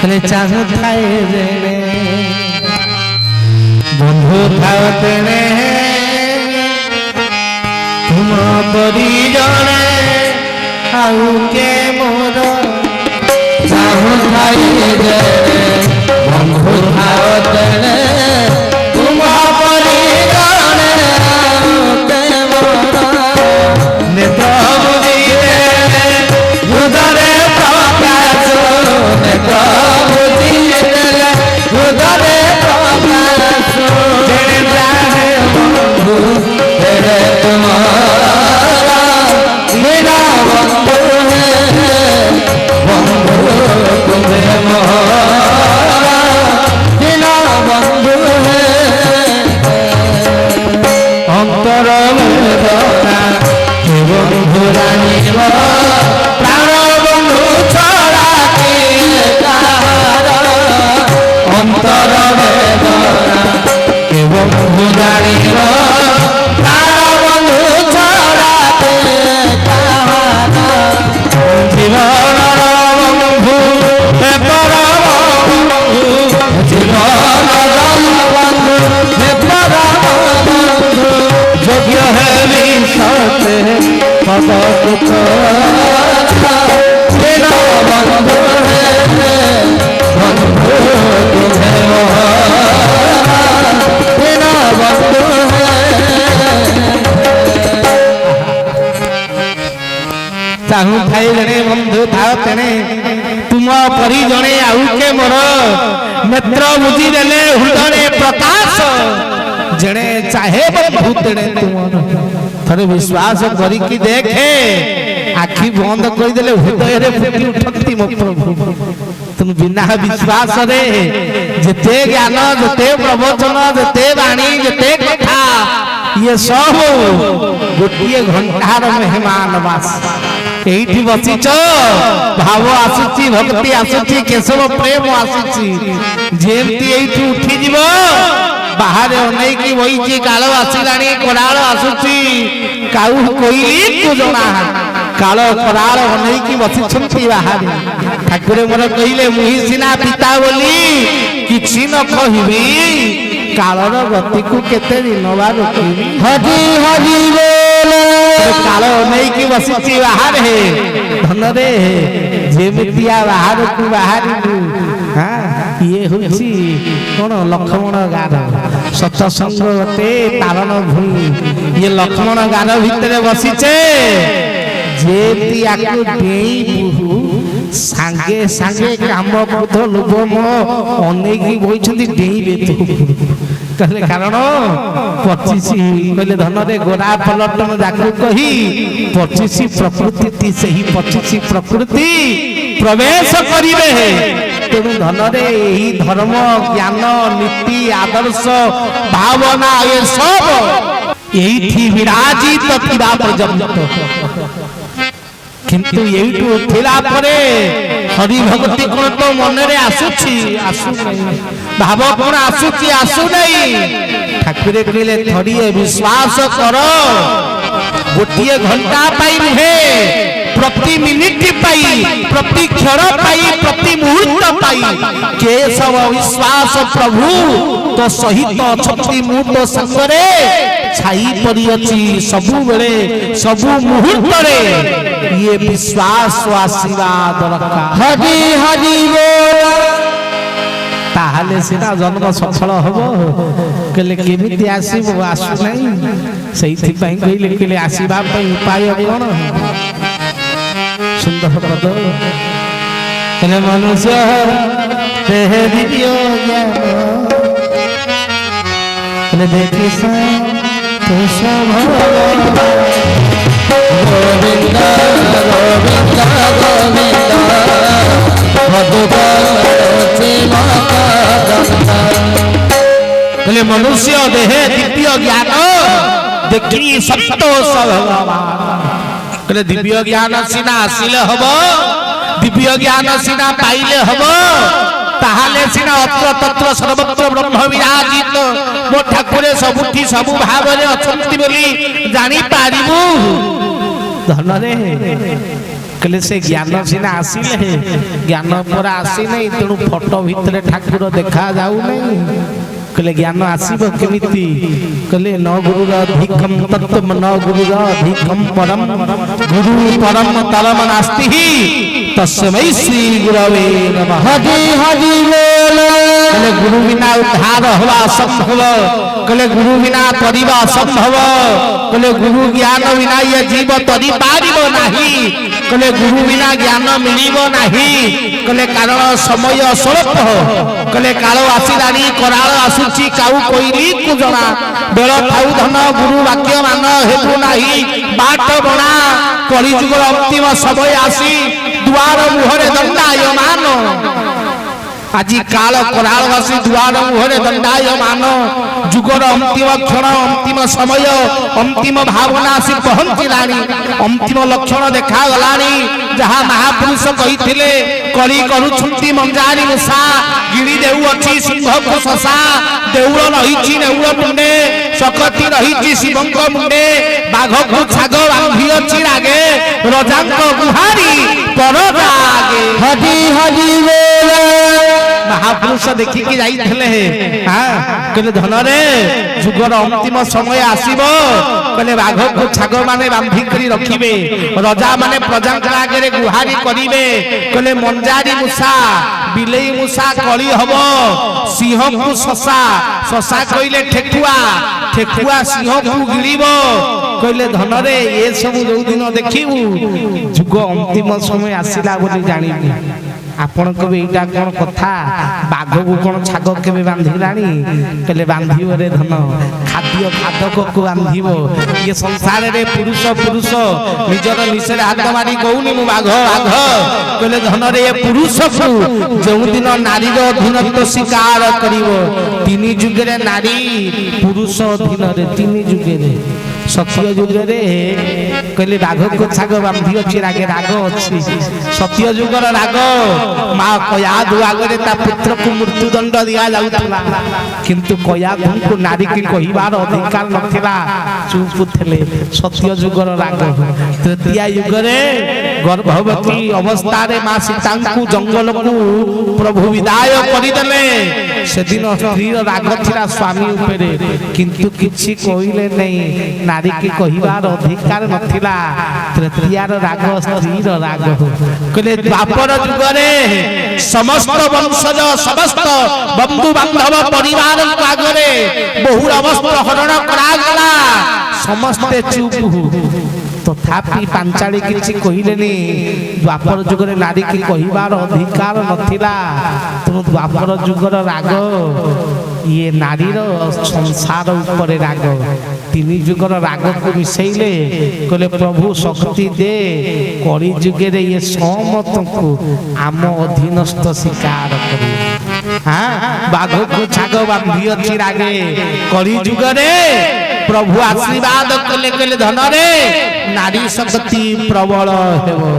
कले चाहू थाए रे बंधु थाओ तेने तुम परी जने आउ के मोर चाहू थाए रे बंधु थाओ तेने तुम परी जने आउ के मोर नेत्र बुझिले हृदय प्रकाश नेत्र बुझिले हृदय प्रकाश जेने चाहे बंधु तेरे तुम्हारा मेरा बंधु है बंधु तुम्हें मोहरा मेरा बंधु है अंतर मेरा बंधु रानी प्राण बंधु छड़ा के अंतर बंधु रानी प्राण बंधु छड़ा के जीवन बंधु पर बंधु जीवन बंधु पर बंधु योग्य है सते पद दुख मेरा बंधु है बंधु तुम्हें मेरा बंधु है चाहू थाई जने बंधु थाओ तेने तुम परी जने आउ के मोर नेत्र बुझी देले हृदय प्रकाश जने चाहे बंधु तेने तुम थरे विश्वास करिकी देखे आखि बंद कर देले हृदय रे फुटी उठती मो प्रभु तुम बिना विश्वास रे जते ज्ञान जते प्रवचन जते वाणी जते कथा ये सब गोटिए घंटार मेहमान बास एठी बसिच भाव आसुची भक्ति आसुची केशव प्रेम आसुची जेमती एठी उठी जीवो बाहर अनै की वही काल आसिलाणी कोराल आसुची काउ कोइली को जणा काल कोराल अनै की बसिछंती बाहर ठाकुर मोर कहिले मुहि सिना पिता बोली किछि न कहिबी कालर गति को केते दिन बाद रोकिबी हरि हरि बोल काल अनै की बसिछि बाहर हे धन रे जेमितिया बाहर को बाहर हां ये होछि कोन लक्ष्मण गार सत्संग ते तारण भूमि ये लक्ष्मण गार भितर बसिछे जेति आकु देई बुहु सांगे सांगे काम क्रोध लोभ मोह अनेकी बोइछंती देईबे तो कहले कारण 25 कहले धन रे गोरा पलटन जाकु कही 25 प्रकृति सही 25 प्रकृति प्रवेश करिवे हे तेणु धन रे यही धर्म ज्ञान नीति आदर्श भावना ये सब यही विराजित थिबा पर्यंत किंतु यही उठिला परे हरि भक्ति कोन तो मन रे आसुछि आसु नहीं भाव कोन आसुछि आसु नहीं ठाकुर कहले थड़िए विश्वास करो गोटिए घंटा पाई नुहे प्रति मिनिट पाई प्रति क्षण पाई प्रति मुहूर्त पाई केशव विश्वास प्रभु तो सहित छति मुहूर्त संगरे छाई परी अछि सबु बेले सबु मुहूर्त रे ये विश्वास आशीर्वाद दरकार हरि हरि बोल ताहले सिना जन्म सफल हबो केले केमिति आसीबो आसु नहीं सेहि पई कइले केले आसीबा पई उपाय कोन सुंदर पद केले मनुष्य देह दियो ज्ञान केले देखि सा तो सब गोविंद गोविंद गोविंद मधुकर मनुष्य देह दिव्य ज्ञान देखी संतोष भगवान दिव्य ज्ञान सीना आसिले हम दिव्य ज्ञान सीना पाइले हम ताहाले सिना अत्र तत्र सर्वत्र ब्रह्म विराजित मो ठाकुरे सबुठी सबु भावरे अछंती बोली जानि पारिबु धन रे कहले से ज्ञान सीना आसिले ज्ञान पर आसी नहीं तेणु फोटो भितर ठाकुर देखा जाऊ नहीं कहले ज्ञान आसीब केमिति कहले न गुरुर अधिकम तत्व न गुरुर अधिकम परम गुरु परम तरम नास्ति तस्मै श्री गुरवे नमः हरि हरि बोल कहले गुरु बिना उद्धार होवा असंभव कहले गुरु बिना तरिबा असंभव कहले गुरु ज्ञान बिना ये जीव तरि पारिबो नाही कहले गुरु बिना ज्ञान मिलिबो नाही कहले कारण समय स्वल्प कहले काल आसिलानी कराल आसुची काउ कोइली कु जना बेल थाउ धन गुरु वाक्य मान हेतु नाही बाट बणा कलि जुगर अंतिम समय आसी द्वार मुहरे दंडायमान আজি কাল করালবাসী দুয়ার মুহরে দণ্ডায়মান যুগর অন্তিম ক্ষণ অন্তিম সময় অন্তিম ভাবনা আসি পৌঁছিলানি অন্তিম লক্ষণ দেখা গলানি যাহা মহাপুরুষ কইଥିଲେ কলি করুছন্তি মঞ্জারি মুসা গিরি দেউ অছি সিংহকু শশা দেউল রহিছি নেউল মুন্ডে সকতি রহিছি শিবঙ্ক মুন্ডে বাঘকু ছাগ বাঁধি অছি রাগে রজাঙ্ক গুহারি পররাগে হরি হরি बोल महापुरुष देखिकी जाइथिले हां कहले धन रे जुगर अंतिम समय आसीबो कहले बाघ को छाग माने बांधी करी रखिबे राजा माने प्रजा आगे गुहारी करिवे कहले मंजारी मूषा बिलेई मूषा कली हबो सिंह को शशा शशा कइले ठेकुआ ठेकुआ सिंह को गिलिबो कहले धन रे ए सब जो दिन देखिबू जुग अंतिम समय आसीला बोली जानिबी आपण को एटा कोन कथा बाघ को कोन छाग केबे बांधिलानी कहले बांधिबो रे धन खाद्य खादक को बांधिबो ये संसार रे पुरुष पुरुष निजर निशरे हाथ मारी कहूनी मु बाघ बाघ कहले धन रे पुरुष को जो दिन नारी रो अधीनत्व स्वीकार करिवो तीन जुगे रे नारी पुरुष अधीन रे तीन जुगे रे सत्य जुगे रे कहले बाघ को छाग बांधी अछि रागे राग अछि सत्य जुगर राग मां कयादु आगरे ता पुत्र को मृत्यु दंड दिया जाउतला किंतु कयादु को नारी की कहिबार अधिकार नथिला चुप थिले सत्य जुगर राग तृतीय युगरे गर्भवती अवस्था रे मां सीता को जंगल को प्रभु विदाय करि देले सेदिन स्त्री राग थिला स्वामी ऊपरे किंतु किछि कहिले नहीं नारी की कहिबार अधिकार नथिला तृतीय राग स्त्री राग कहले द्वापर जुगरे समस्त वंशज समस्त बंधु बांधव परिवार आगे बहु अवस्था हरण करा गला समस्त चुप तथापि पांचाली किछि कहिलेनी द्वापर जुगरे नारी की कहिबार अधिकार नथिला तेणु द्वापर जुगर राग ये नारीर संसार ऊपर राग तीन जुगर राग को मिसैले कहले प्रभु शक्ति दे कली जुगे रे ये समत को आम अधीनस्थ स्वीकार करी हाँ बाघ को छाग बांधी अछि रागे कली जुगरे प्रभु आशीर्वाद कले कले धन रे नारी शक्ति प्रबल हेबो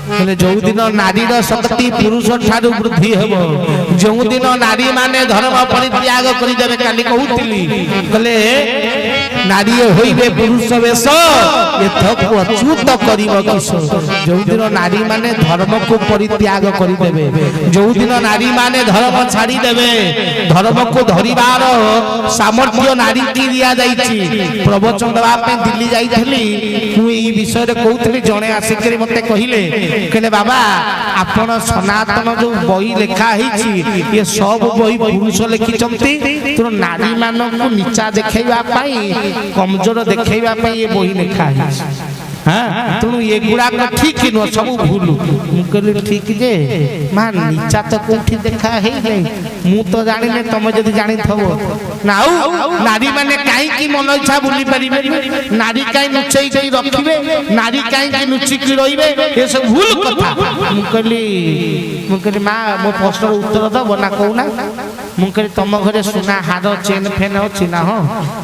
कहले जो दिन नारी शक्ति पुरुष ठारू वृद्धि हेबो जो दिन नारी माने धर्म परित्याग करि देबे काली कहउतिली कहले नारी होइबे पुरुष वेश एथको अच्युत करिवो किस जो दिन नारी माने धर्म को परित्याग करि देबे जो दिन नारी माने धर्म छाड़ी देबे धर्म को धरिबार सामर्थ्य नारी की दिया जाईची प्रवचन दबा पे दिल्ली जाईथली मु ई विषय रे कहउतली जणे आसिकरी मते कहिले कहले बाबा आपण सनातन जो बही लेखा हिची ये सब बही पुरुष लिखि चंती तो नारी मानन को नीचा देखैबा पाई कमजोर देखैबा पाई ये बही लेखा हिची हां तुनु ये गुडा को ठीक न सब भूल मु कहले ठीक जे मान नीचा तो कोठी देखा हे नै मु तो जानि ने तुम जदी जानि थबो नाउ नारी माने काई की मन इच्छा बुली परिबे नारी काई नुचई कई रखिबे नारी काई की नुची की रहिबे ये सब भूल कथा मु कहली मां मो प्रश्न उत्तर दबो ना कहूना मु कहली तुम घरे सोना हार चेन फेन अछि ना हो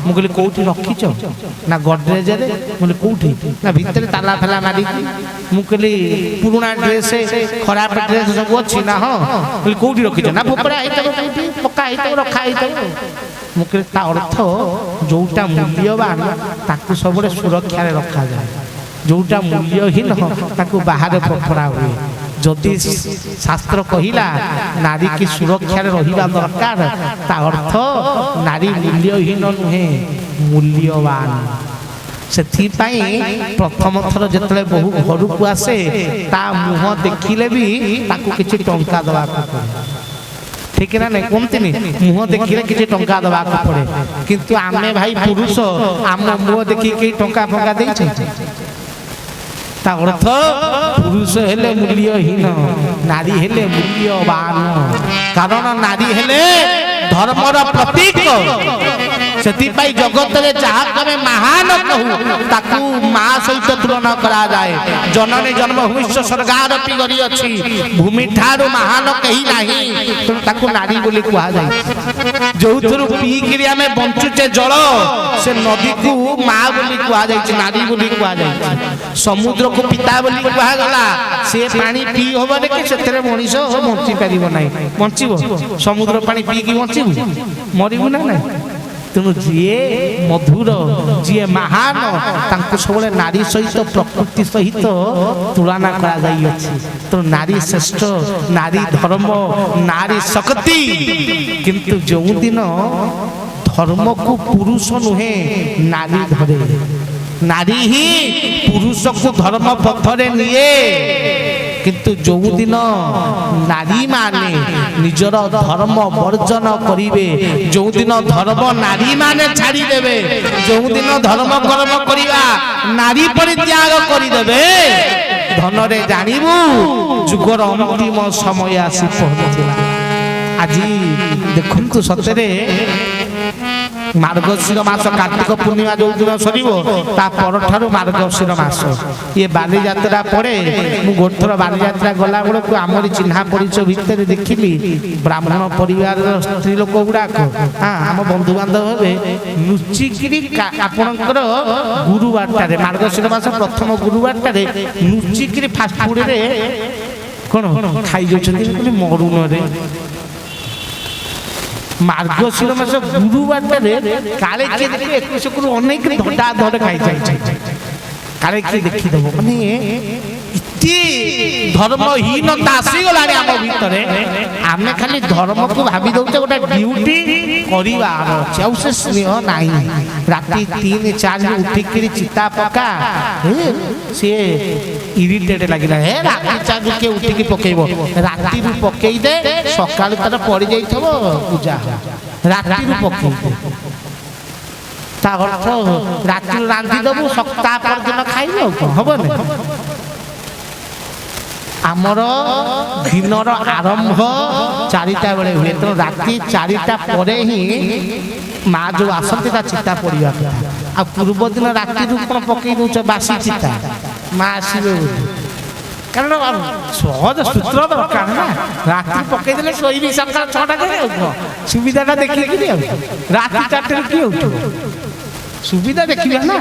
मु कहली कोठी रखिचो ना गडरेज रे मु कहली कोठी ना भितर ताला फला मारी मु कहली पुराना ड्रेस खराब ड्रेस सब अछि ना हो कहली कोठी रखिचो ना फोपड़ा हेतबो कोठी पक्का हेतबो रखा हेतबो मु कहली ता अर्थ जोटा मूल्यवान ताकू सबरे सुरक्षा रे रखा जाय जोटा मूल्यहीन ताकू बाहर फोफड़ा हुए जदि शास्त्र कहिला नारी की सुरक्षा रहिबा दरकार ता अर्थ नारी मूल्यहीन नुहे मूल्यवान से प्रथम थर जिते बहु घर को आसे ता मुह देखिले भी ताकू किछि टंका दवा ठीक ना नहीं कमती मुह देखिले किछि टंका दवा पड़े किंतु आमे भाई पुरुष आम मुह देखि के टंका फंका दे ता अर्थ पुरुष हेले मूल्यहीन नारी हेले मूल्यवान कारण नारी हेले धर्मर प्रतीक सेतिपाई जगत रे जहा कमे महान कहू ताकू मां सहित तुलना करा जाए जननी जन्मभूमिश्च स्वर्गादपि गरी अछि भूमि ठारू महान कही नाही तो ताकू नारी बोली कुआ जाय जोथुरु पी किरि हमें बंचुचे जल से नदी को मां बोली कुआ जाय नारी बोली कुआ जाय समुद्र को पिता बोली कुआ गला से पानी पी होबे कि सेतरे मनीष बंची परिबो नाही बंचीबो समुद्र पानी पी की बंचीबो मरिबो ना नाही तेणु जी मधुर जी महान सब नारी सहित प्रकृति सहित तुलना तो नारी श्रेष्ठ नारी धर्म नारी शक्ति किंतु जो दिन धर्म को पुरुष नुहे नारी धरे नारी ही पुरुष को धर्म पथरे निये किंतु जो दिन नारी माने निजर धर्म वर्जन करिवे जो दिन धर्म नारी माने छाड़ी देवे जो दिन धर्म कर्म करिवा नारी परित्याग करि देवे धनरे जानिबु जुगर अंतिम समय आसी पहुंचिला आज देखंतु सतरे मार्गशीर मास कार्तिक पूर्णिमा जो दिन सरीबो ता परठारु मार्गशीर मास ये बाली यात्रा पड़े मु गोठर बाली यात्रा गला बेलू आमरी चिन्हा परिचय भितर देखिली ब्राह्मण परिवार स्त्री लोक गुड़ाक हाँ आम बंधु बांधव हे लुचिकी आपणकर गुरुवार मार्गशीर मास प्रथम गुरुवार लुचिकी फास्टफुड रे कौन खाई जाऊँ मरुन रे मार्गशीर मास गुरुवार काले किए देखिए 21 को अनेक धड़ा धड़ खाई जाए काले किए देखीदेव माने धर्महीनता आसीगला आम भितर आम खाली धर्म को भावी दौचे गोटे ड्यूटी कर स्नेह ना राति 3-4 उठिक चिता पका सी इरिटेट लगे हे राति 4 किए उठिक पकेब राति पकई दे सका तार पड़ जा पूजा राति पकई राति रांधिदेबू सप्ताह पर खाइब हम आमर दिनर आरंभ 4टा बेले हुए तो राति 4टा पर ही माँ जो आसती चिता पड़ा आ पूर्व दिन राति कौन पकई दौच बासी चिता माँ आसवे कारण सहज सूत्र दरकार ना राति पकईदे शोबी सका 6टा सुविधा देखिए राति 4टे किए उठ सुविधा देखिए ना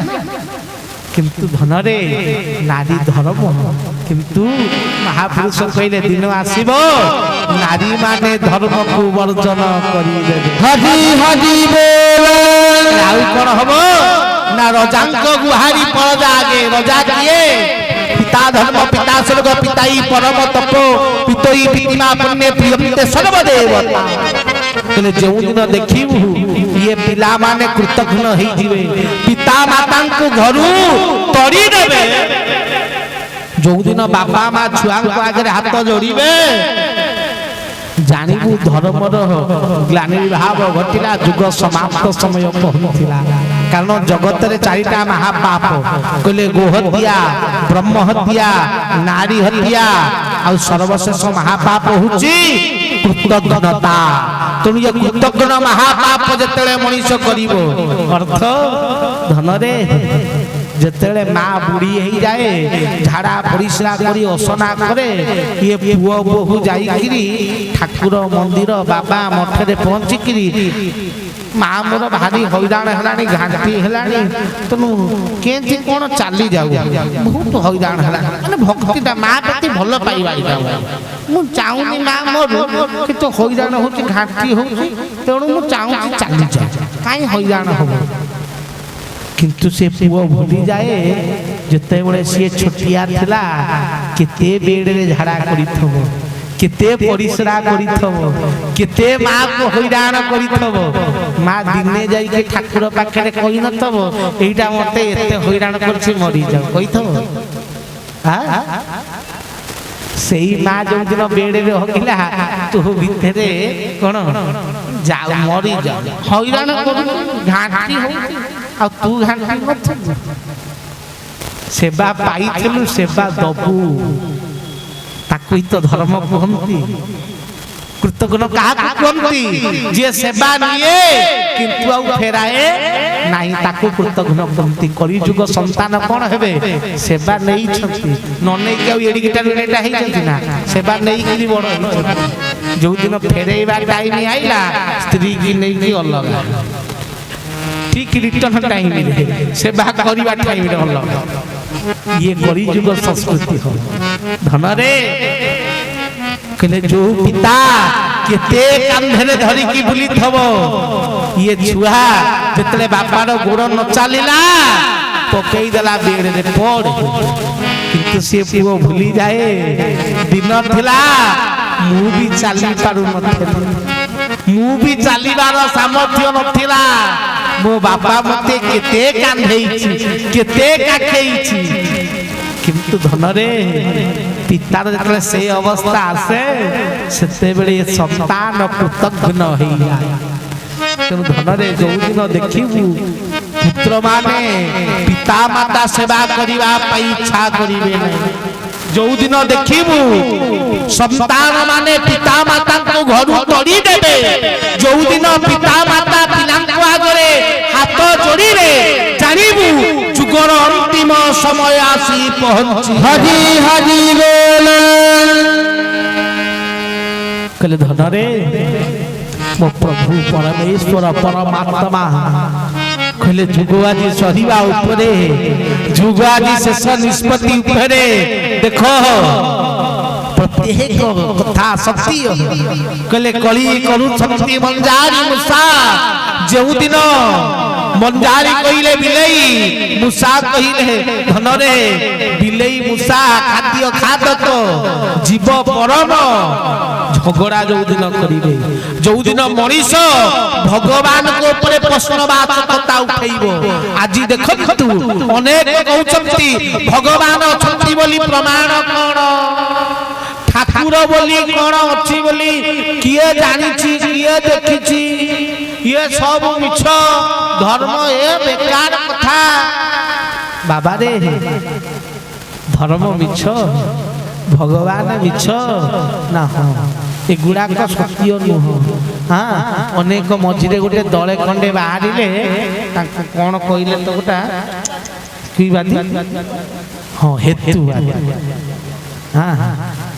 किंतु धनरे नारी धर्म किंतु महापुरुष कहले दिन आसीबो नारी माने धर्म को वर्जन करी देबे हजी हजी बोल आउ कोन हबो ना रजांक गुहारी परजा आगे रजा किए पिता धर्म पिता स्वर्ग पिताई परम तपो पितई पितिमा पुण्य प्रियते सर्वदेवता तले जो दिन देखिबू ये पिला माने कृतघ्न होई जिवे पिता माता को घरु तड़ी देबे जो दिन बापा माँ छुआ को आगे हाथ जोड़े जानबू धर्मर ग्लानि भाव घटिला जुग समाप्त समय पहुंचला कारण जगत रे 4टा महापाप कहले गोहत्या ब्रह्म हत्या नारी हत्या आ सर्वशेष महापाप होची कृतज्ञता तेणु ये कृतज्ञ महापाप जेतेले मनीष करिवो अर्थ धनरे जेतेले माँ बुढ़ी हो जाए झाड़ा परिश्रा करी असना करे ये पुओ बहु जाइकिरी ठाकुर मंदिर बाबा मठरे पहुँचिकी माँ मोर भारी हैरान है घाटी है तेणु केमती कौन चली जाऊ बहुत हैरान है मैंने भक्तिटा माँ प्रति भल पाइबा मुझे चाहूनी माँ मोर कि तो हैरान हो घाटी हो तेणु मुझे चाहूँ चली जाए कहीं हैरान हम किंतु से पुओ भूली जाए जिते बड़े सी छोटिया थिला केते बेड़े झाड़ा करिथबो केते परिश्रा करिथबो केते मां को हैरान करिथबो मां दिने जाई के ठाकुर पाखरे कहि नथबो एटा मते एते हैरान करछि मरि जा कहिथबो हां सेही मां जो दिन बेड़े रे होगिला तू भितरे कोन जा मरि जा हैरान करू घाटी हो आ तू घाटी मत सेवा पाइथिलु सेवा दबु ताकू तो धर्म कहंती कृतज्ञ काहा कहंती जे सेवा निये किंतु आ फेराए नाही ताकू कृतज्ञ कहंती कली जुग संतान कोन हेबे सेवा नै छथि न नै के एडी गिटा नेटा हे छथि ना सेवा नै कि बड़ जो दिन फेरेबा टाइम आइला स्त्री की नै की अलग ठीक रिटर्न टाइम रे सेवा करिबा टाइम रे अलग ये कली जुग संस्कृति हो धन रे कहले जो पिता केते कांधरे धरि की बुली थबो ये छुआ जतले बापार गोड़ न चालिला पकई देला बेड़ रे पड़ किंतु से पुओ भूली जाए दिन थिला मु भी चाली पारु नथिला मु भी चालीबार सामर्थ्य नथिला मो बापा मते केते कांधेइछि केते काखेइछि किंतु धन रे पितार जतले से अवस्था आसे सेते बेले संतान कृतज्ञ होइया तेनु धन रे जो दिन देखिबु पुत्र माने पिता माता सेवा करिवा पई इच्छा करिवे नै जो दिन देखिबु संतान माने पिता माता को घरु तोड़ी देबे जो दिन पिता माता पिलांको आगरे हाथ जोड़ी रे जानिबु जुगर अंतिम समय आसी पहुंची हरि हरि बोल कले धन रे मो प्रभु परमेश्वर परमात्मा कहले जुग आज सरीबा उपरे जुग आज शेष निष्पत्ति उपरे देखो प्रत्येक कथा सत्य कहले कली करू शक्ति मंजारी मूसा जो दिन मंजारी कहिले बिलेई मूसा कहिले धन रे बिलेई मूसा खाद्य खादक जीव परम झगड़ा जो दिन करिवे जो दिन मनीष भगवान को ऊपर प्रश्नवाचकता उठैबो आज देखंतु अनेक कहउचंती भगवान अछंती बोली प्रमाण कोन ठाकुर बोली कोन अछि बोली किए जानिछि किए देखिछि ये सब मिछ धर्म ए बेकार कथा बाबा रे धर्म मिछ भगवान मिछ ना हो ए गुड़ाक सत्य नुह हाँ अनेक मझिरे गोटे दले खंडे बाहरिले ताको कोन कइले तो गोटा की बात हां हेतु हाँ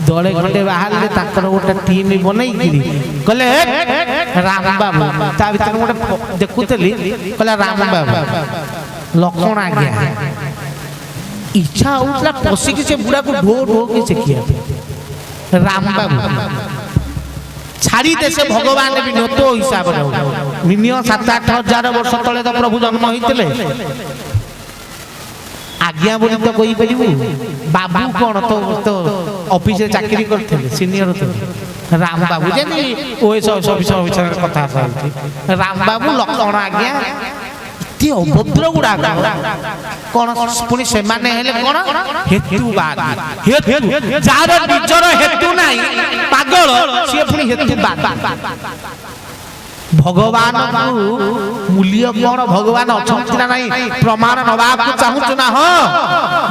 दले खंडे बाहरिले ताकर गोटे टीम बनई किरी कहले राम बाबू ता भीतर गोटे देखुतली कहले राम बाबू लक्षण आ गया इच्छा होतला पसी के से बुढ़ा को ढो ढो के से किया राम बाबू छाड़ी दे से भगवान भी नतो हिसाब रे मिनियो 7-8 हजार वर्ष तले तो प्रभु जन्म होइतले आज्ञा बोली तो कोई परिबु बाबू कोन तो ऑफिस रे चाकरी करथले सीनियर तो राम बाबू जेनी ओए सब विचार कथा सालती राम बाबू लक्षण आज्ञा ती अभद्र गुडा कोन पुनी से माने हेले कोन हेतुवाद हेतु जार निजर हेतु नाही पागल से पुनी हेतुवाद भगवान को मूल्य कोन भगवान अछंती ना नाही प्रमाण नबा को चाहू ना हो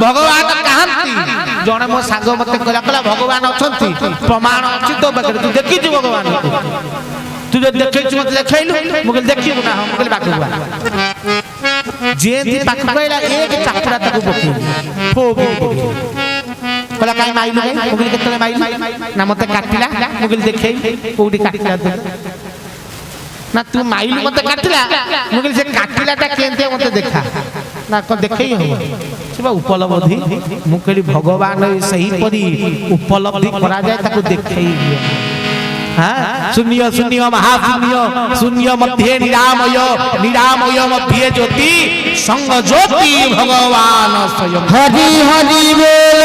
भगवान कहांती जने मो संग मते कहला भगवान अछंती प्रमाण अछि तो बकर तू देखि ज भगवान तू जे देखै छु मते देखैलु मुगल देखि ना हम मुगल बाकुवा जे दी बाकु कहला एक चापड़ा तक बकी फो कहला काई माइलु मुगल केतले माइलु ना मते काटिला मुगल देखै कोडी काटिला ना तू माइलु मते काटिला मुगल से काटिलाटा केनते मते देखा ना को देखै हो सेबा उपलब्धि मुकली भगवान सही परी उपलब्धि करा जाय ताको देखै हां शून्य शून्य महाशून्य शून्य मध्ये निरामय निरामय मध्ये ज्योति संग ज्योति भगवान स्वयं हरि हरि बोल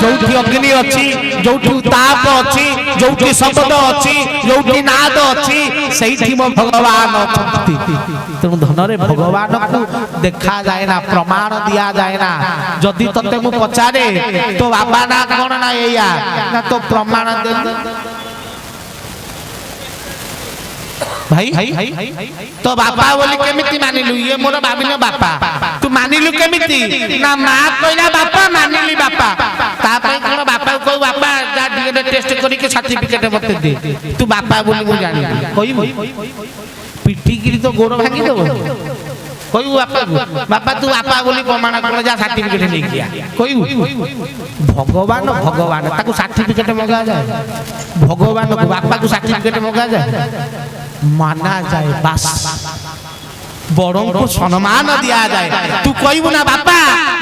जोठी अग्नि अछि जोठी ताप अछि जोठी शब्द अछि जोठी नाद अछि सेठी मो भगवान अछंती तेणु धनरे भगवान को देखा जाए ना प्रमाण दिया जाए ना जदि तते मु पचारे तो बाबा ना कोन ना एया ना तो प्रमाण दे भाई तो बापा बोली केमिति मानिलु ये मोर भाबिनो बापा तू मानिलु केमिति ना मां कहला बापा मानिली बापा ता पई कोन बापा को बापा जा डीएनए टेस्ट करी के सर्टिफिकेट मते दे तू बापा बोली मु जानि कहिबो पिठी गिरी तो गोड़ भागी देबो कहिबो बापा बापा तू बापा बोली प्रमाण कोन जा सर्टिफिकेट ले गया कहिबो भगवान भगवान ताको सर्टिफिकेट मगा जाए भगवान को बापा को सर्टिफिकेट मगा जाए माना जाए बस बड़ों को सम्मान दिया जाए तू कहबू ना बापा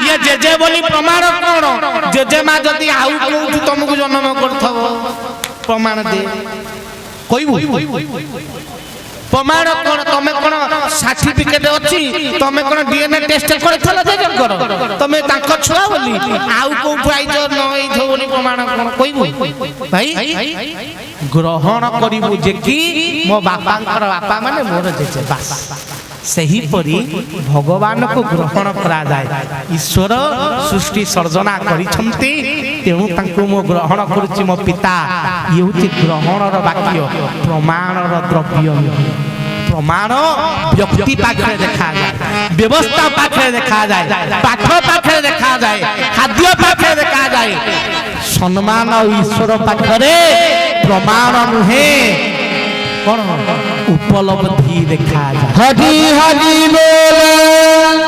ये जेजे बोली प्रमाण कोन जेजे मा जदी आउ को तुमको जन्म करथबो प्रमाण दे कहबू प्रमाण कोन तमे कोन सर्टिफिकेट अछि तमे कोन डीएनए टेस्ट करथला जेजे कर तमे ताको छुआ बोली आउ को आइजो न आइजो बोली प्रमाण कोन कहबू भाई ग्रहण करिबू जे कि मो बापांकर बापा माने मोर जेजे बस सही परी भगवान को ग्रहण करा जाए ईश्वर सृष्टि सर्जना करिछंती तेणु तांको मो ग्रहण करूची मो पिता ये होची ग्रहणर वाक्य प्रमाणर द्रव्य प्रमाण व्यक्ति पाखे देखा जाए व्यवस्था पाखे देखा जाए पाठ पाखे देखा जाए खाद्य पाखे देखा जाए सम्मान ईश्वर पाखरे प्रमाण नुहे कौन उपलब्धि देखा जाए हरि हरि बोल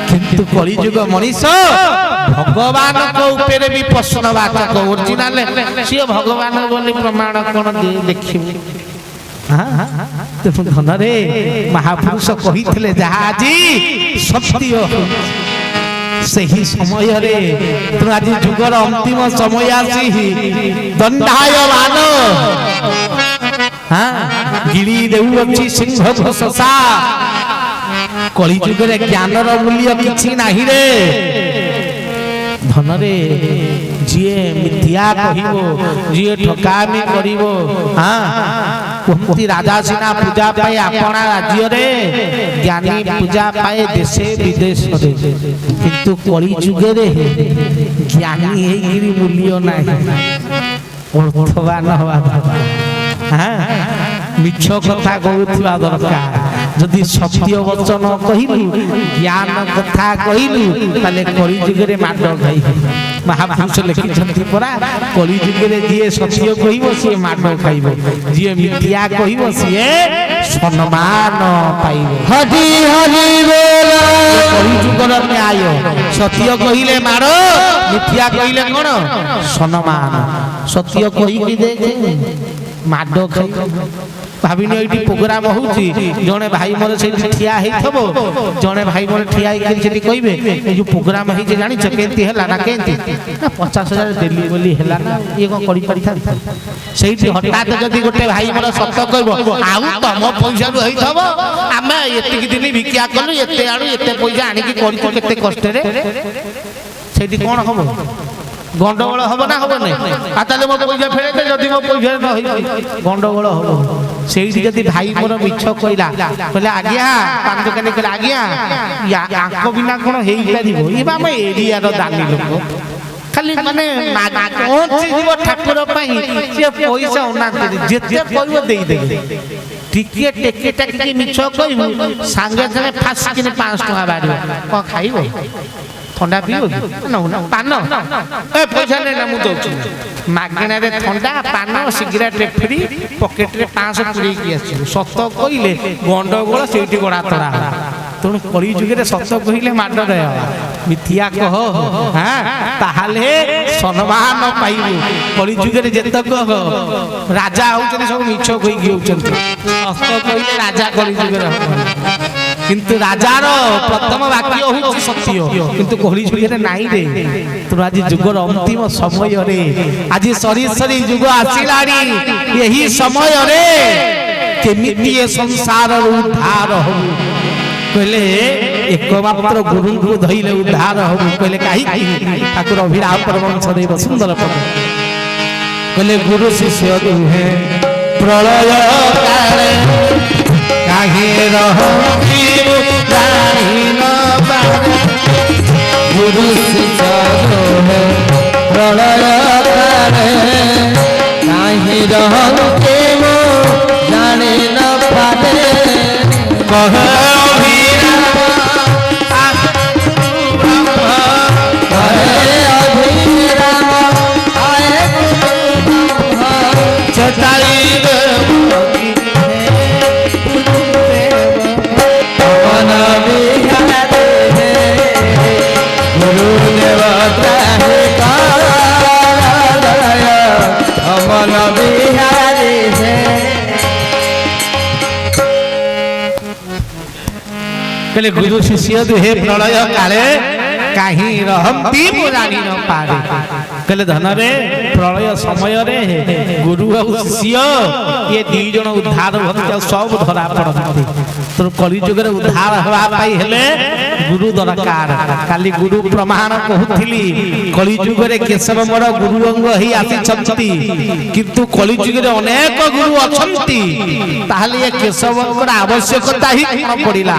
किंतु कलिजुग मनीष भगवान को ऊपर भी प्रश्नवाचक ओरिजिनल सी भगवान बोली प्रमाण कौन देखिबे धन रे महापुरुष कही जहा जी सत्य सही समय रे तू आज जुगर अंतिम समय आसी दंडायमान गिरी देउ अछि सिंह घोषसा कली जुगरे ज्ञानर मूल्य किछि नाही रे धन रे जिए मिथ्या कहिबो जिए ठकामी करिवो कुंती राजा सिना पूजा पाए अपना राज्य रे ज्ञानी पूजा पाए देशे विदेश रे किंतु कली जुगे रे ज्ञानी हे गिरी मूल्य नाही अर्थवान हवा मिछ कथा कहूथिबा दरकार जदि सत्य वचन कहिलु ज्ञान कथा कहिलु ताले कली जुगरे माड खाई महापुरुष लिखिछंती परा कली जुगरे जिए सत्य कहिबो से माड खाइबो जिए मिथ्या कहिबो से सम्मान पाइबो हरि हरि बोल कली जुगर न्याय सत्य कहिले मारो मिथ्या कहिले कोन सम्मान सत्य कहि कि देख माड खाइ भाविनी एठी प्रोग्राम होउची जने भाई मोर से ठिया हेथबो जने भाई मोर ठिया हे सेठी कहिबे ए जो प्रोग्राम हे जे जानि छ केंती हला ना केंती ना 50,000 दिल्ली बोली हला ना ये को करि परिथा सेठी हठात जदी गोटे भाई मोर सत्य कहबो आउ तम पैसा रु हेथबो आमे एतिकी दिन भिक्षा कलु एते आडू एते पैसा आनी की करि केते कष्ट रे सेठी कोन हबो गंडगोल हबो ना हबो नै आ ताले मो पैसा फेरे दे जदी मो पैसा न होई गंडगोल हबो सेठी जदी भाई मोर मिछ कइला कहले आज्ञा पान दुकानी कहले आज्ञा या आंको बिना कोन हेई परिबो ई बा हम एरिया रो दानी लोक खाली माने पहुंची जीव ठाकुर पई से पैसा ओना जेते कहबो देई दे टिके टेके टेके मिछ कहबो संगे संगे फास किने 500 टका बारियो को खाइबो ठंडा पियो ना ना पान ए पैसा नै ना मु दउछु मागणा रे ठंडा पान सिगरेट फ्री पॉकेट रे 500 पुरी की आछि सत कइले गंडगोल सेठी गोडा तोड़ा तण कली जुगे रे सत कइले माड रे मिथ्या कह हां ताहाले सम्मान पाइबो कली जुगे रे जेतक राजा होउछन सब मिछ कहि गिउछन सत कइले राजा कली जुगे रे কিন্তু রাজার প্রথম বাক্য হচ্ছে সত্য কিন্তু কলি যুগে নাই রে তোর আজ যুগর অন্তিম সমୟରେ আজ সরি সরি যুগ আসিলানি এই সমୟରେ কেমিতি এ সংসার উদ্ধার হব কইলে একমাত্র গুরুଙ୍କୁ ধইলে উদ্ধার হব কইলে কাহিকি ঠাকুর অভিরাম পরমহংস দেব সুন্দর পদ কইলে গুরু শিষ্য দুহে প্রলয় কালে কাহে রহতি জানি ন পারে গুরু শিষ্য দুহে প্রলয় কালে কাহে রহতি জানি ন পারে কহে कहले गुरु शिष्य दुहे प्रलय काले काहि रहंती पुराणी न पारे कहले धन रे प्रलय समय रे गुरु और शिष्य ये दी जण उद्धार होते सब धरा पड़ते तो कलि जुग रे उद्धार हवा पाई हेले गुरु दरकार खाली गुरु प्रमाण कहूथिली कलि जुग रे केशव मोर गुरु अंग ही आसी छंती किंतु कलि जुग रे अनेक गुरु अछंती ताहले ये केशवंकर आवश्यकता ही कोन पड़िला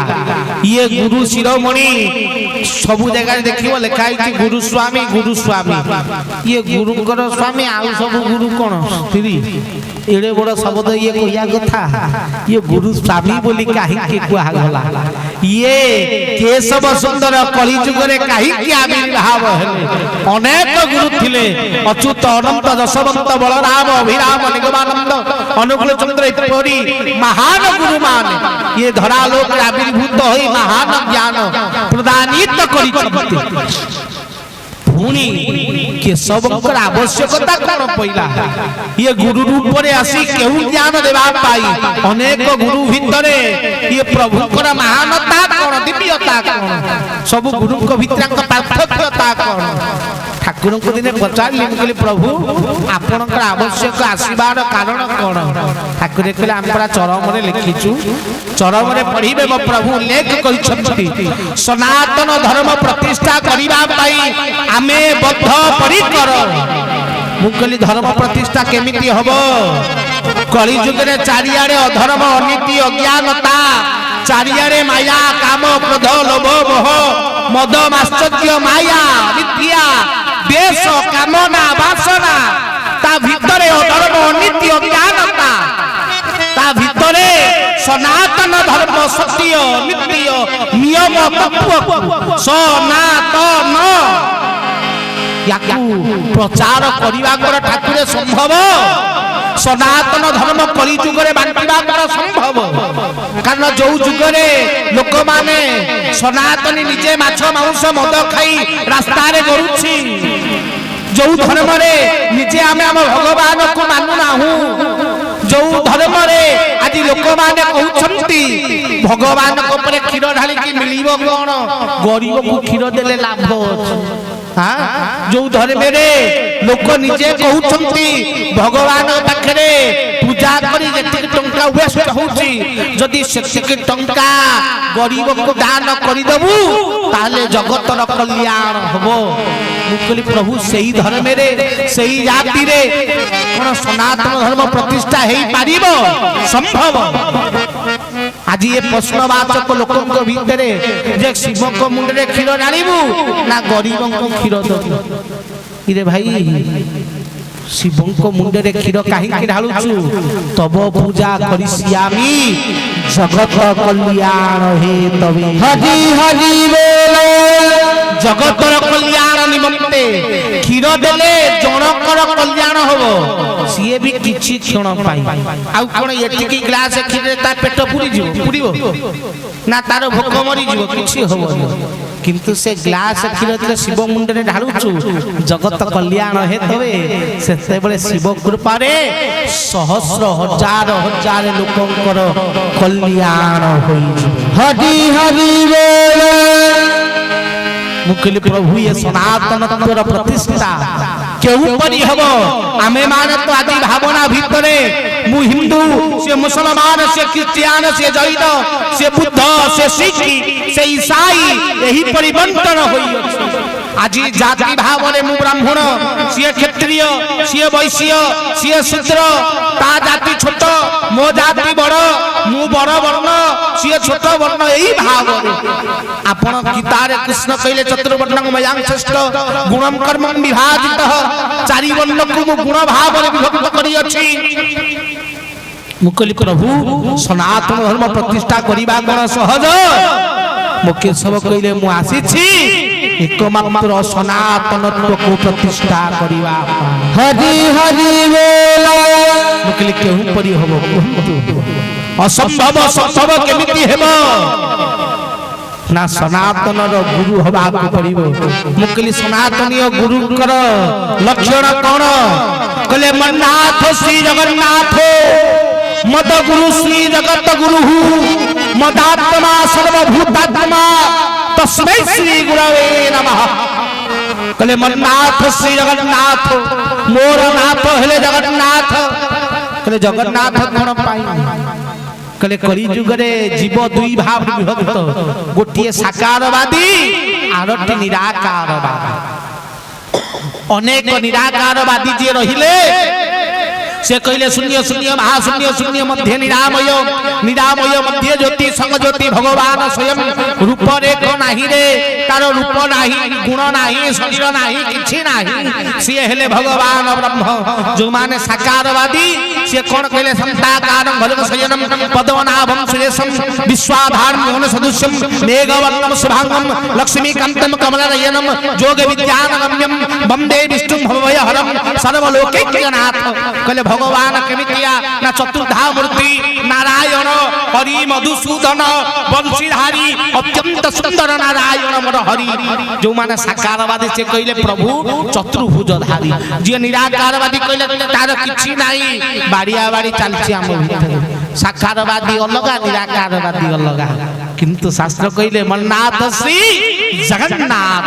ये गुरु शिरोमणि सबु जगह देखिबो लिखा है गुरु स्वामी ये गुरुंकर स्वामी आउ सब गुरु कोन स्त्री एड़े बड़ शब्द ये कहिया कथा ये गुरु स्वामी बोली काहे के कुआ गला ये केशव सुंदर कलि जुग रे काहे के आविर्भाव हेले अनेक गुरु थिले अच्युत अनंत दशवंत बलराम अभिराम निगमानंद अनुकूल चंद्र इत्यादि महान गुरु मान ये धरा लोक आविर्भूत होई महान ज्ञान प्रदानित करि पुणी केशवंकर आवश्यकता कोन पइला ये गुरु रूप रे आसी केहू ज्ञान देबा पाई अनेक गुरु भितरे ये प्रभुकर महानता कोन दिव्यता कोन सब गुरु को भितरक पार्थक्यता कोन ठाकुर को दिने पचारली कहली प्रभु आपनकर आवश्यक आसीबार कारण कोन ठाकुर कहले हमरा चरम रे लिखिछु चरम रे पढिबे म प्रभु लेख कहिछथि सनातन धर्म प्रतिष्ठा करिबा पाई आमे बद्ध परिकर मु कहली धर्म प्रतिष्ठा केमिति हबो कलि जुग रे चारियारे अधर्म अनीति अज्ञानता चारियारे माया काम क्रोध लोभ मोह मद माश्चर्य माया विद्या देश कामना वासना ता भितरे अधर्म अनीति अज्ञानता ता भितरे सनातन धर्म सत्य नित्य नियम तत्व सनातन याकू प्रचार करिवा कर ठाकुर संभव सनातन धर्म कलि जुग रे बांटिबा कर संभव कारण जो जुग रे लोक माने सनातनी निजे माछ मांस मद खाई रास्ता रे गरुछि जो धर्म रे निजे आमे हम भगवान को मानु नाहु जो धर्म रे आज लोक माने कहउछंती भगवान को परे खीर ढाली की मिलिबो कोन गरीब को खीर देले लाभ हां जो धर्म रे लोक निजे कहउछंती भगवान पाखरे पूजा करी जेतिक टंका वेस्ट होउची जदी सेतिक टंका गरीब को दान करि दबु ताले जगतर कल्याण हबो मुकली प्रभु सेही धर्म रे सेही जाति रे कोन सनातन धर्म प्रतिष्ठा हेई पारिबो संभव आज ये प्रश्नवाचक लोकों को भीतरे जे शिव को मुंडरे खीर डालिबु ना गरीबों को खीर दबु इरे भाई शिव को मुंडरे खीर काहे ढालुछु तब पूजा करिसियामी जगत कल्याण हे तबे हरि हरि बोल जगतर कल्याण निमंते खीर देले जनकर कल्याण होबो सिए भी किछि क्षण पाई आ कोन एटिकी ग्लास खीर ता पेट पुरी जिवो ना तार भोक मरी जिवो किछि होबो किंतु से ग्लास क्षीर जेते शिव मुंडरे ढालुछु जगत कल्याण हेतवे सेते बेले शिव कृपा रे सहस्र हजार हजार लोकंकर कल्याण होई हरि हरि बोल मुकली प्रभु ये सनातन तत्वर प्रतिष्ठा केउ परि हबो आमे माने तो आदि भावना भितरे मु हिंदू से मुसलमान से क्रिश्चियन से जैन से बुद्ध से सिख से ईसाई यही परिवर्तन होई अछि आज जाति भाव रे मु ब्राह्मण से क्षत्रिय से वैश्य से शूद्र ता जाति छोट मो जाति बड़ मु बड़ वर्ण से छोट वर्ण यही भाव रे आपण गीतारे कृष्ण कहले चतुर्वर्णं मयां श्रेष्ठ गुणम कर्मं विभाजितः चारि वर्ण को गुण भाव रे विभक्त करी अछि मुकली प्रभु सनातन धर्म प्रतिष्ठा करिबा कोन सहज मुके सब कहले मु आसीछि एकमात्र सनातनत्व को प्रतिष्ठा करिबा हरि हरि बोल मुकली केहु परि हबो असंभव संभव केमिति हेबो ना सनातन रो गुरु हबा को पड़िबो मुकली सनातनीय गुरु कर लक्षण कोन कहले मन्नाथ श्री जगन्नाथ मद गुरु श्री जगत गुरु मदात्मा सर्वभूतात्मा तस्मै श्री गुरवे नमः कहले मन्नाथ श्री जगन्नाथ मोर नाथ हेले जगन्नाथ कहले जगन्नाथ कोन पाई कहले कली युग रे जीव दुई भाव विभक्त गोटिए साकारवादी आरटी निराकारवादी अनेक निराकारवादी जे रहिले से कहले शून्य शून्य महाशून्य शून्य मध्य निरामय निरामय मध्य ज्योति संग ज्योति भगवान स्वयं रूप रेख नाही रे तार रूप नाही गुण नाही शरीर नाही किछि नाही से हेले भगवान ब्रह्म जो माने साकारवादी से कोन कहले संताकारं भजन शयनम पद्मनाभं सुरेशम विश्वाधारं मोहन सदृश्यम मेघवर्णं शुभांगं लक्ष्मीकांतं कमलनयनम जोग विद्यानगम्यं वंदे विष्णुं भवभयहरं सर्वलोकैकनाथ कहले भगवान केमितिया ना चतुर्धा मूर्ति नारायण हरि मधुसूदन वंशीधारी अत्यंत सुंदर नारायण मोर हरि जो माने साकारवादी से कहले प्रभु चतुर्भुजधारी जे निराकारवादी कहले तार किछि नाही बाड़िया बाड़ी चलछि हम भीतर साकारवादी अलगा निराकारवादी अलगा किंतु शास्त्र कहले मन्नाथ श्री जगन्नाथ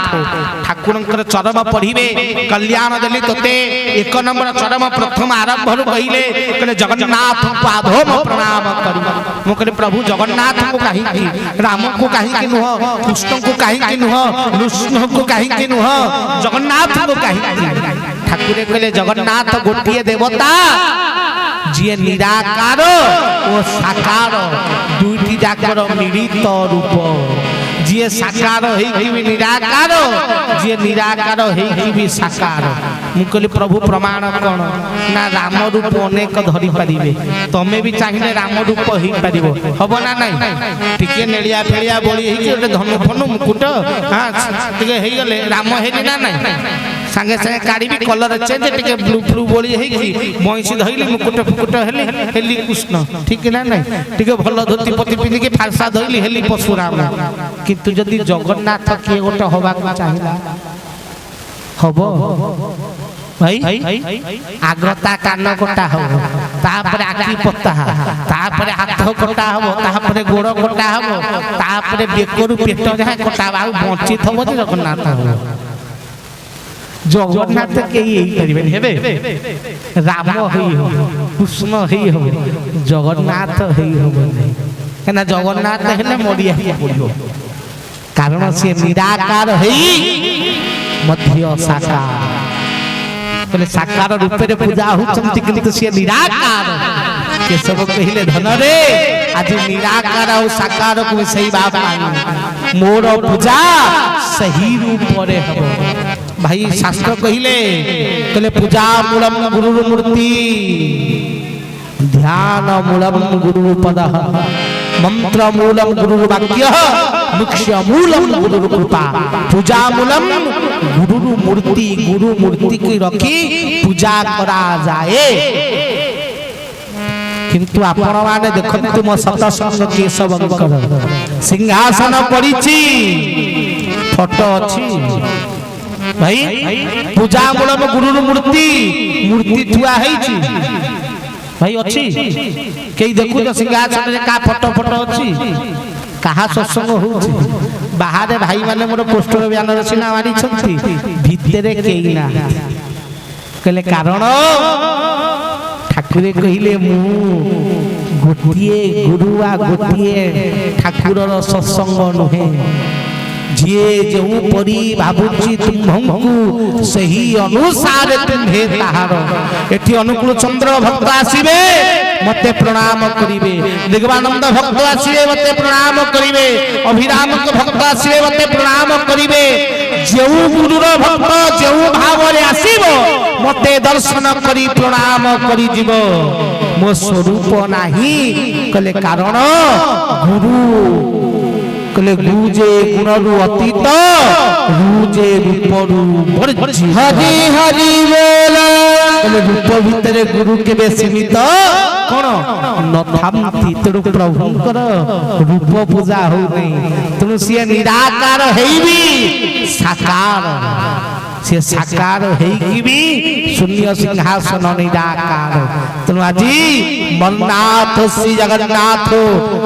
ठाकुरंकर चरम पढ़िबे कल्याण देली तोते एक नंबर चरम प्रथम आरंभ कहले कहले जगन्नाथ पादोम प्रणाम करी मु कहले प्रभु जगन्नाथ को काहे की राम को काहे की नुह कृष्ण को काहे की नुह विष्णु को काहे की नुह जगन्नाथ को काहे की ठाकुरे कहले जगन्नाथ गोटिए देवता जे निराकार ओ साकार दुईटी जाकर मिलित रूप जे साकार हेकि भी निराकार जे निराकार हेकि भी साकार मु कहली प्रभु प्रमाण कोन ना राम रूप अनेक धरि परिबे तमे भी चाहिए राम रूप हेइ परिबो हबो ना नाही टिके नेलिया फेलिया बोली हेकि ओटे धनु फनु मुकुट हां टिके हेइ गले राम हेली ना नाही संगे संगे काड़ी भी कलर चेंज टिके ब्लू ब्लू बोली हेकि मइसी धइली मुकुट फुकुट हेली हेली कृष्ण ठीक ना नहीं टिके भलो धोती पति पिनि के फारसा धइली हेली परशुराम किंतु जदि जगन्नाथ के गोटे हवा को चाहिला हबो भाई आग्रता कान कोटा हबो तापरे आखी पत्ता तापरे हाथ कोटा हबो तापरे गोड़ कोटा हबो तापरे बेकरु पेट जहा कोटा बाउ बंची थबो जगन्नाथ हबो जगन्नाथ के यही करिबे हेबे राम हेइ हो कृष्ण हेइ हो जगन्नाथ हेइ हो केना जगन्नाथ हेले मोडिया पड़ियो कारण से निराकार हेइ मध्य साकार कहले साकार रूप रे पूजा होचंती किंतु से निराकार के सब कहिले धन रे आज निराकार और साकार को सही बात मानी मोर पूजा सही रूप रे हो भाई शास्त्र कहिले कहले पूजा मूलम गुरु मूर्ति ध्यान मूलम गुरु पद मंत्र मूलम गुरु वाक्य मुख्य मूलम गुरु कृपा पूजा मूलम गुरु मूर्ति की रखी पूजा करा जाए किंतु आपण माने देखंतु मो सतसंग केशवंकर सिंहासन पड़िछि ଫଟୋ ଅଛି ଭାଇ ପୂଜା ମୂଳକ ଗୁରୁର ମୂର୍ତ୍ତି ଥୁଆ ହେଇଛି ଭାଇ ଅଛି କେହି ଦେଖୁଛ ସିଂହାସନରେ କାହା ଫଟୋ ଅଛି କାହା ସତ୍ସଙ୍ଗ ହଉଛି ବାହାରେ ଭାଇ ମାନେ ମୋର ପୋଷ୍ଟର ବ୍ୟାନର ସିନା ମାରିଛନ୍ତି ଭିତରେ କେହି ନା କହିଲେ କାରଣ ଠାକୁରେ କହିଲେ ମୁଁ ଗୋଟିଏ ଗୁରୁ ଗୋଟିଏ ଠାକୁରର ସତ୍ସଙ୍ଗ ନୁହେଁ ଯିଏ ଯେଉଁପରି ଭାବୁଛି ତୁମ୍ଭଙ୍କୁ ସେହି ଅନୁସାରେ ତୁମ୍ଭେ ତାହାର ଏଠି ଅନୁକୂଳ ଚନ୍ଦ୍ର ଭକ୍ତ ଆସିବେ ମତେ ପ୍ରଣାମ କରିବେ ନିଗମାନନ୍ଦ ଭକ୍ତ ଆସିବେ ମତେ ପ୍ରଣାମ କରିବେ ଅଭିରାମଙ୍କ ଭକ୍ତ ଆସିବେ ମତେ ପ୍ରଣାମ କରିବେ ଯେଉଁ ଗୁରୁର ଭକ୍ତ ଯେଉଁ ଭାବରେ ଆସିବ ମତେ ଦର୍ଶନ କରି ପ୍ରଣାମ କରିଯିବ ମୋ ସ୍ୱରୂପ ନାହିଁ କହିଲେ କାରଣ ଗୁରୁ କହିଲେ ଗୁରୁ ଯେ ଗୁଣରୁ ଅତୀତ ରୁ ଯେ ରୂପରୁ ବର୍ଜ୍ୟ ହରି ହରି ବୋଲ କହିଲେ ରୂପ ଭିତରେ ଗୁରୁ କେବେ ସୀମିତ କଣ ନଥାନ୍ତି ତେଣୁ ପ୍ରଭୁଙ୍କର ରୂପ ପୂଜା ହଉନି ତେଣୁ ସିଏ ନିରାକାର ହେଇବି ସାକାର ସିଏ ସାକାର ହେଇକି ବି ଶୂନ୍ୟ ସିଂହାସନ ନିରାକାର ତେଣୁ ଆଜି ମନ୍ନାଥ ଶ୍ରୀ ଜଗନ୍ନାଥ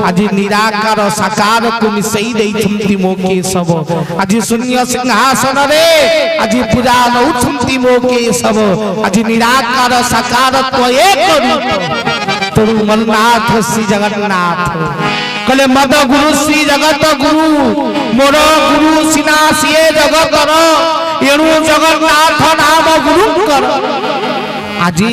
ଆଜି ନିରାକାର ସାକାରକୁ ମିଶେଇ ଦେଇଛନ୍ତି ମୋ କେଶବ ଆଜି ଶୂନ୍ୟ ସିଂହାସନରେ ଆଜି ପୂଜା ନଉଛନ୍ତି ମୋ କେଶବ ଆଜି ନିରାକାର ସାକାର ଏକ ରୂପ ତେଣୁ ମନ୍ନାଥ ଶ୍ରୀ ଜଗନ୍ନାଥ କହିଲେ ମଦ ଗୁରୁ ଶ୍ରୀ ଜଗତ ଗୁରୁ ମୋର ଗୁରୁ ସିନା ସିଏ ଜଗତର ଏଣୁ ଜଗନ୍ନାଥ ନାମ ଗୁରୁଙ୍କର ଆଜି